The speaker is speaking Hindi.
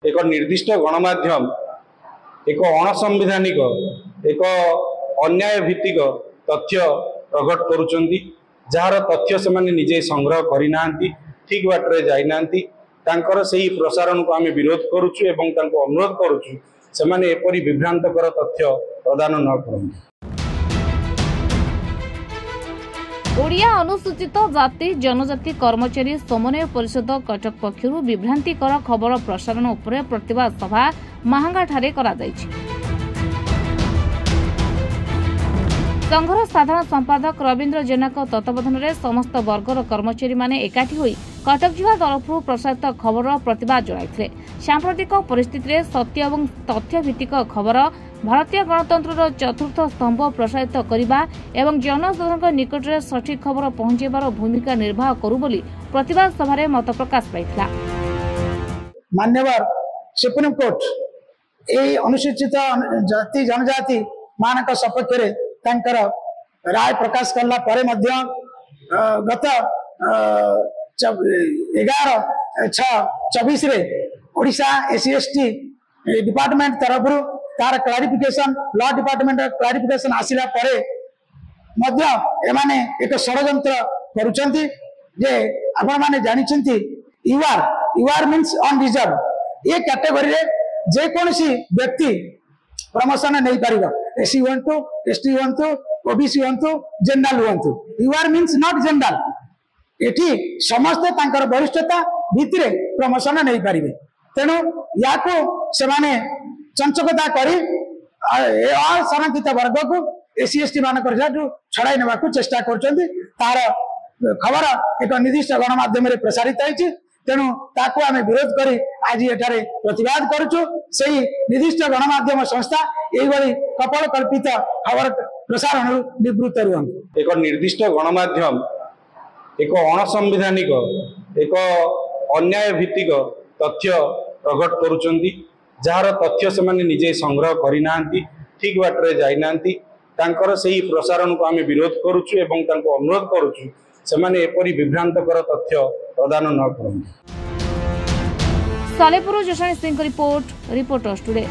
एक निर्दिष्ट गणमाध्यम एक अणसंवैधानिक एक अन्याय भित्तिक तथ्य प्रकट करुचंती जार तथ्य से माने निजे संग्रह करना ठीक बाटरे जाइना से प्रसारण को आम विरोध करुचु एवं तांको अनुरोध करुचु से माने एपरी विभ्रांतकर तथ्य प्रदान न करंतु। ओडिया अनुसूचित जाति जनजाति कर्मचारी समन्वय परिषद कटक पक्षरु विभ्रांतिकर खबर प्रसारण उपरे प्रतिवाद सभा महांगा ठारे करा जायछि। संघर साधारण संपादक रवींद्र जेना तत्वावधान में समस्त वर्गर कर्मचारी माने एकाठी होई कटक जिला तरफ प्रसारित खबर प्रतिवाद जणाइथिले। सांप्रतिक परिस्थिति में सत्य और तथ्यभित्तिक खबर भारतीय गणतंत्र चतुर्थ स्तंभ प्रसारित करने एवं जनसाधारण निकट में सठिक खबर पहुंचाइबार भूमिका निर्वाह करू बोली प्रतिवाद सभा मत प्रकाश पाइथिला। मान्यवर सुप्रीम कोर्ट ए अनुसूचित जाति जनजाति मानक सपक्ष रे तांकर राय प्रकाश करला परे मध्य गत 11/6/24 रे ओडिशा SC/ST डिपार्टमेंट तरफ तार क्लारिफिकेशन लॉ डिपार्टमेंट क्लारिफिकेशन आसिला परे मध्य एमाने एक षडयंत्र करूचंती जे आपण माने जानिचंती यू आर मीन्स अनरिजर्व ये कैटेगरी रे जे कोनसी व्यक्ति प्रमोशन नहीं पारिबा SC हुंतु ST हुंतु OBC हुंतु जनरल हुंतु U R means not general एठी समस्त तांकर वरिष्ठता भितरे प्रमोशन नहीं पारिबे तेनु याको से माने चंचकता करी असंरक्षित वर्ग को SC/ST मानकर छड़ाई नेबा को चेष्टा करछंती तार खबर एक निर्दिष्ट गणमाध्यम रे प्रसारित होईछि तेणु ताको आमे विरोध करी आज एठारे प्रतिवाद करूछु। सेही निर्दिष्ट गणमाध्यम संस्था एही बड़ी कपल कल्पित खबर प्रसारण निवृत्त रुहंतु। एक निर्दिष्ट गणमाध्यम एक अणसंवैधानिक एक अन्याय भित्तिक तथ्य प्रकट करुचंती जार तथ्य से माने निजे संग्रह करना ठीक बाटरे जाइना से प्रसारण को आम विरोध करुचु एवं तांको अनुरोध करुचु से माने एपरी विभ्रांतकर तथ्य प्रदान न करंतु। Salepur Jashni Singh reporters today.